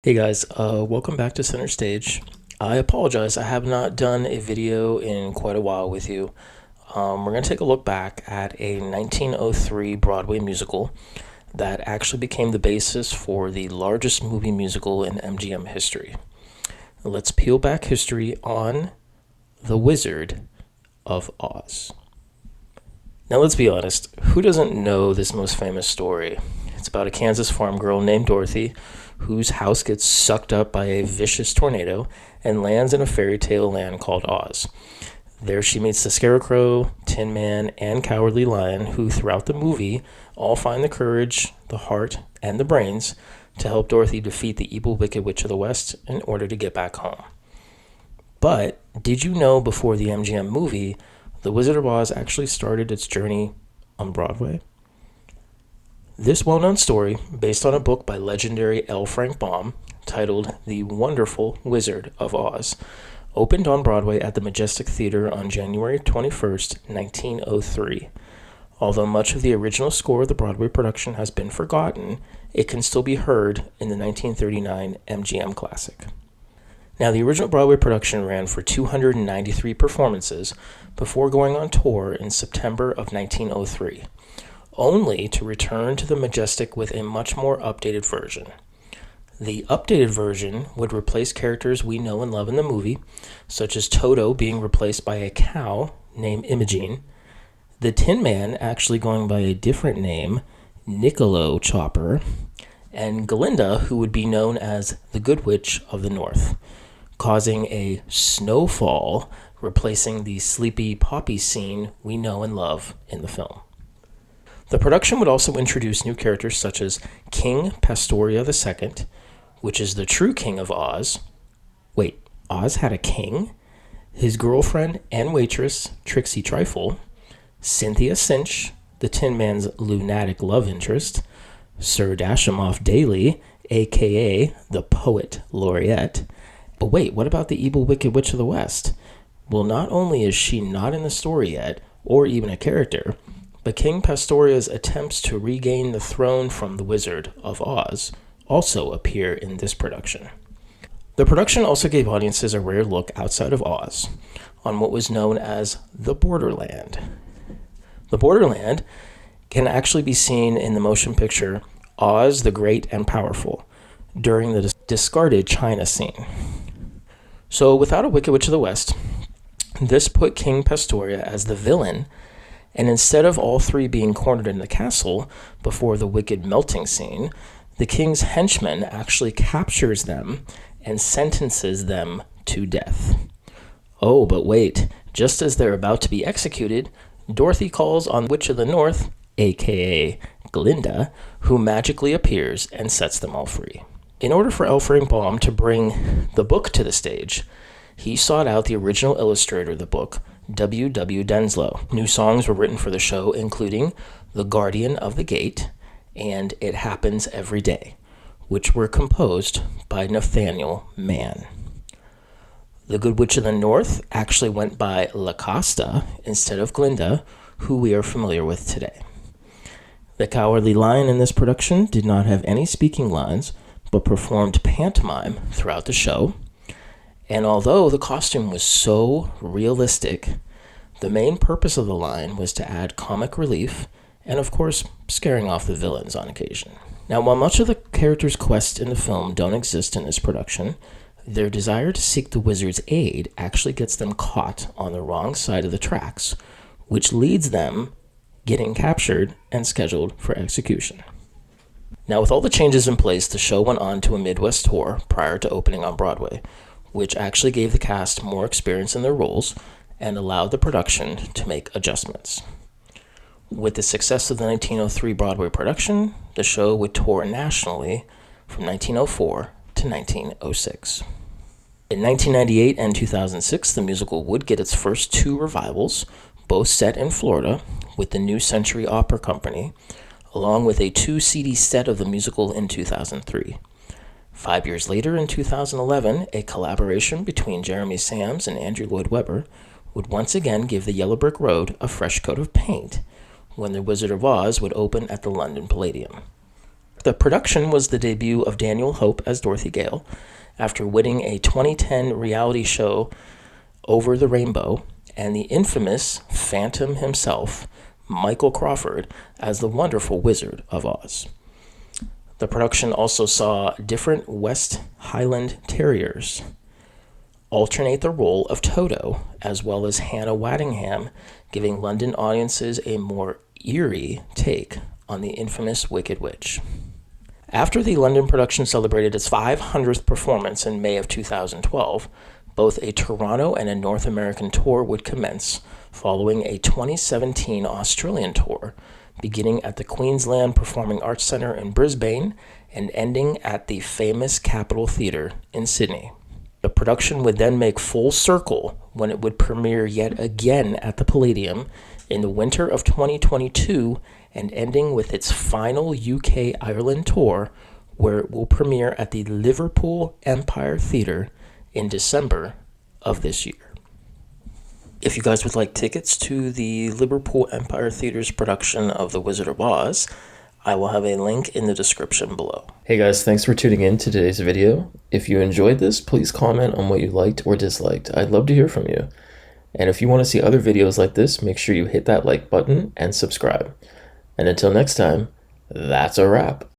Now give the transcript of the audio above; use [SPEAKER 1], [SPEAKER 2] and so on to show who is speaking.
[SPEAKER 1] Hey guys, welcome back to Center Stage. I apologize, I have not done a video in quite a while with you. We're going to take a look back at a 1903 Broadway musical that actually became the basis for the largest movie musical in MGM history. Let's peel back history on The Wizard of Oz. Now let's be honest, who doesn't know this most famous story? It's about a Kansas farm girl named Dorothy whose house gets sucked up by a vicious tornado and lands in a fairy tale land called Oz. There she meets the Scarecrow, Tin Man, and Cowardly Lion, who throughout the movie all find the courage, the heart, and the brains to help Dorothy defeat the evil Wicked Witch of the West in order to get back home. But did you know before the MGM movie, The Wizard of Oz actually started its journey on Broadway? This well-known story, based on a book by legendary L. Frank Baum, titled The Wonderful Wizard of Oz, opened on Broadway at the Majestic Theater on January 21st, 1903. Although much of the original score of the Broadway production has been forgotten, it can still be heard in the 1939 MGM Classic. Now, the original Broadway production ran for 293 performances before going on tour in September of 1903. Only to return to the Majestic with a much more updated version. The updated version would replace characters we know and love in the movie, such as Toto being replaced by a cow named Imogene, the Tin Man actually going by a different name, Niccolo Chopper, and Glinda, who would be known as the Good Witch of the North, causing a snowfall, replacing the sleepy poppy scene we know and love in the film. The production would also introduce new characters such as King Pastoria II, which is the true king of Oz. Wait, Oz had a king? His girlfriend and waitress, Trixie Trifle, Cynthia Cinch, the Tin Man's lunatic love interest, Sir Dashimoff Daly, aka the Poet Laureate. But wait, what about the evil Wicked Witch of the West? Well, not only is she not in the story yet, or even a character, but King Pastoria's attempts to regain the throne from the Wizard of Oz also appear in this production. The production also gave audiences a rare look outside of Oz on what was known as the Borderland. The Borderland can actually be seen in the motion picture Oz the Great and Powerful during the discarded China scene. So without a Wicked Witch of the West, this put King Pastoria as the villain, and instead of all three being cornered in the castle before the wicked melting scene, the king's henchman actually captures them and sentences them to death. Oh, but wait, just as they're about to be executed, Dorothy calls on Witch of the North, aka Glinda, who magically appears and sets them all free. In order for L. Frank Baum to bring the book to the stage, he sought out the original illustrator of the book, W. W. Denslow. New songs were written for the show, including The Guardian of the Gate and It Happens Every Day, which were composed by Nathaniel Mann. The Good Witch of the North actually went by La Costa instead of Glinda, who we are familiar with today. The Cowardly Lion in this production did not have any speaking lines, but performed pantomime throughout the show. And although the costume was so realistic, the main purpose of the line was to add comic relief and, of course, scaring off the villains on occasion. Now, while much of the characters' quests in the film don't exist in this production, their desire to seek the wizard's aid actually gets them caught on the wrong side of the tracks, which leads them getting captured and scheduled for execution. Now, with all the changes in place, the show went on to a Midwest tour prior to opening on Broadway, which actually gave the cast more experience in their roles and allowed the production to make adjustments. With the success of the 1903 Broadway production, the show would tour nationally from 1904 to 1906. In 1998 and 2006, the musical would get its first two revivals, both set in Florida, with the New Century Opera Company, along with a 2-CD set of the musical in 2003. 5 years later, in 2011, a collaboration between Jeremy Sams and Andrew Lloyd Webber would once again give the Yellow Brick Road a fresh coat of paint when The Wizard of Oz would open at the London Palladium. The production was the debut of Daniel Hope as Dorothy Gale, after winning a 2010 reality show Over the Rainbow, and the infamous Phantom himself, Michael Crawford, as the wonderful Wizard of Oz. The production also saw different West Highland Terriers alternate the role of Toto, as well as Hannah Waddingham, giving London audiences a more eerie take on the infamous Wicked Witch. After the London production celebrated its 500th performance in May of 2012, both a Toronto and a North American tour would commence, following a 2017 Australian tour, beginning at the Queensland Performing Arts Centre in Brisbane and ending at the famous Capitol Theatre in Sydney. The production would then make full circle when it would premiere yet again at the Palladium in the winter of 2022 and ending with its final UK Ireland tour, where it will premiere at the Liverpool Empire Theatre in December of this year. If you guys would like tickets to the Liverpool Empire Theatre's production of The Wizard of Oz, I will have a link in the description below. Hey guys, thanks for tuning in to today's video. If you enjoyed this, please comment on what you liked or disliked. I'd love to hear from you. And if you want to see other videos like this, make sure you hit that like button and subscribe. And until next time, that's a wrap.